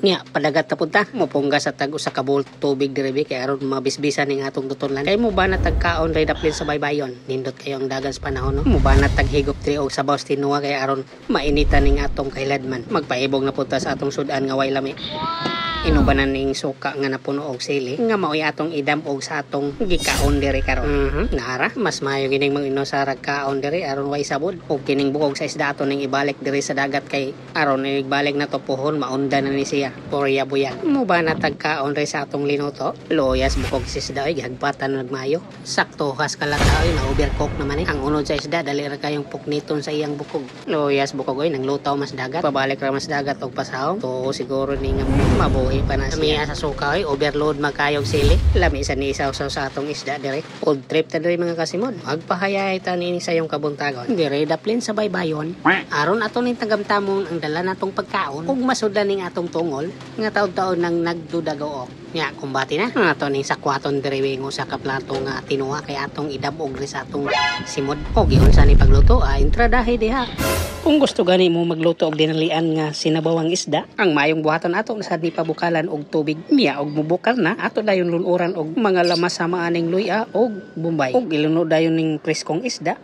Nya padagat ta punta mopungga sa tag usa ka bowl tubig diri kay aron mabisbisan ning atong tutonlan. Kay mo ba na tagkaon ray daplin sa baybayon. Nindot kayo ang dagan sa panahon no. Mo ba na taghigop diri og sabaw sa tinuwa kay aron mainitan ning atong kailadman. Magpaibog na punta sa atong sudan nga way lami. Inubanan ning suka nga napuno og sili nga maoy atong idam og sa atong gikaon diri karon. Nara mas maayo gining mag-ino sa kaon diri aron way sabod og kining bukog sa isda aton ning ibalik diri sa dagat kay aron igbalik na to pohon maunda na ni siya. Porya buyan. Mo ba na tagkaon diri sa atong linuto? Loyas bukog sa isda ay gihagpatan nagmayo. Sakto has kalataw na overcook naman Ang unod sa isda dali ra kayong pukniton sa iyang bukog. Loyas bukog oy nang lutaw mas dagat. Pabalik ra mas dagat og pasahom. To siguro ni nga mabuhi pa na siya sa suka overload magkayog sili lami sa ni isaw sa atong isda dire old trip ta dire mga kasimod magpahayay ta ni sa iyong kabuntagon dire daplin sa baybayon aron ato ning tagamtamong ang dala natong pagkaon ug masudan ning atong tungol nga taud-taon nang nagdudagaok nya kumbati na ato ning sakwaton dire wingo sa kaplato nga tinuwa kay atong idabog ri sa atong simod og giunsa ni pagluto intradahe diha. Kung gusto gani mo magluto og dinalian nga sinabawang isda, ang mayong buhaton ato sa di pabukalan og tubig miya og mubukal na ato dayon lunuran og mga lamas sa maaning luya og bumbay. Og ilunod dayon ning preskong isda.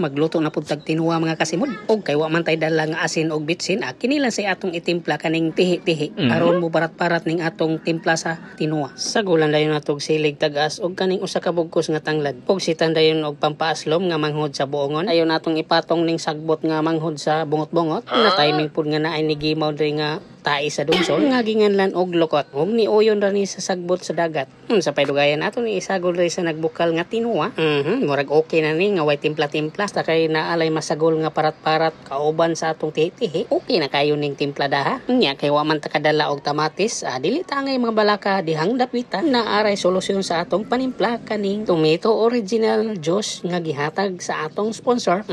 Magluto na pud tag tinuwa mga kasimod. Og kay wa man tay dala nga asin og bitsin, kinilan say atong itimpla kaning tihi-tihi aron mo barat-barat ning atong timpla sa tinuwa. Sagulan dayon natog silig tagas og kaning usa ka bugkos nga tanglad. Og sitan dayon og pampaaslom nga manghod sa buongon. Ayon natong ipatong ning sagbot nga manghod sa bungot-bungot na timing pud nga naay ni gimaw diri nga tai sa dungsol nga ginganlan og lokot og ni uyon ra ni sa sagbot sa dagat sa paydugayan ato ni isagol ri sa nagbukal nga tinuwa murag okay na ni nga way timpla-timpla ta kay naalay masagol nga parat-parat kauban sa atong tihi okay na kayo ning timpla daha nya kay wa man ta kadala og tamatis dili ta ngay mga balaka dihang dapitan na aray solusyon sa atong panimpla kaning tomato original juice nga gihatag sa atong sponsor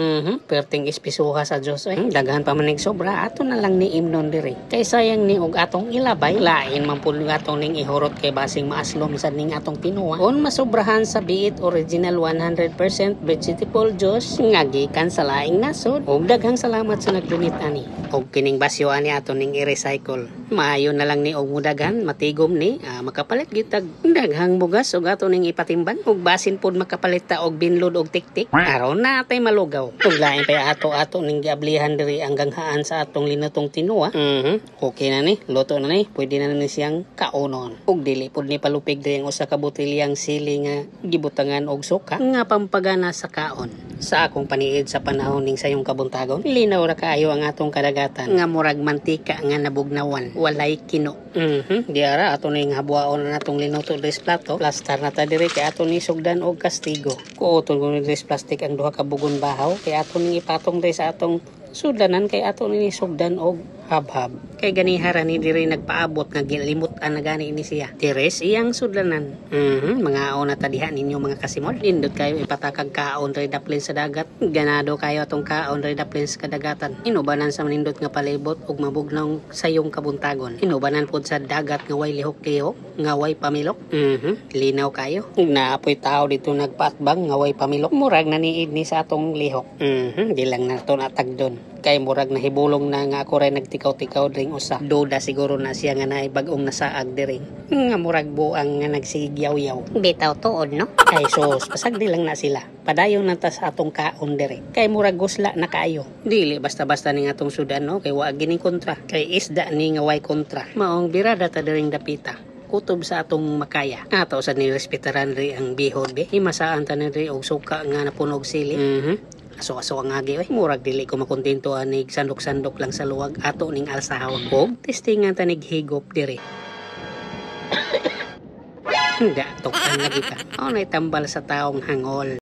perting ispisuha sa juice daghan pa man ning sobra ato na lang ni imnon diri kay sayang ni og atong ilabay lain man pud atong ning ihurot kay basing maaslom sa ning atong tinuwa on masobrahan sa biit original 100% vegetable juice nga gikan sa laing nasod og daghang salamat sa nagdonate ani og kining basyo ani aton ning i-recycle maayo na lang ni og mudagan matigom ni makapalit gitag daghang bugas og aton ning ipatimban og basin pud makapalit ta og binlod og tiktik aron na tay malugaw ug lain pa ato ning giablihan diri ang ganghaan sa atong linutong tinuwa okay na ni, luto na ni, pwede na ni siyang kaunon. Ug dili pud ni palupig diri ang usa ka botilyang sili nga gibutangan og suka nga pampagana sa kaon. Sa akong paniid sa panahon ning sayong kabuntagon, linaw ra kaayo ang atong kadagatan nga murag mantika nga nabugnawan, walay kino. Diara ato ning habuaon na natong linuto dres plato, plastar na ta diri kay ato ni sugdan og kastigo. Kuoton ko ni dres plastic ang duha ka bugon bahaw kay ato ning ipatong dres sa atong sudanan kay ato ni sugdan og habhab kay ganihara ni diri nagpaabot nga gilimot-an na gani ini siya dires iyang sudlanan mga ona tadiha ninyo mga kasimod indot kayo ipatakag kaon ray daplin sa dagat ganado kayo atong kaon ray daplin sa kadagatan inubanan sa manindot nga palibot ug mabugnaw sayong kabuntagon inubanan pud sa dagat nga way lihok-lihok nga way pamilok linaw kayo naapoy tao dito nagpaatbang nga way pamilok murag na niid ni sa atong lihok di lang nato natagdon kay murag nahibulong na nga ako ray nagtikaw-tikaw dring usa duda siguro na siya nga naay bag-ong nasaag diri nga murag buang nga nagsigyaw-yaw bitaw tuod no kay sos pasagdi lang na sila padayon na ta sa atong kaon diri kay murag gusla na kaayo dili basta-basta ning atong sudan no kay wa gining kontra kay isda ni nga way kontra maong birada ta diring dapita kutob sa atong makaya ato sa nirespetaran ri ang bihod himasaan ta ri og suka nga napunog sili aso-aso ang agi murag dili ko makontento anig sandok-sandok lang sa luwag ato ning alsahon og testingan tanig higop diri datok ang lagi ka o tambal sa taong hangol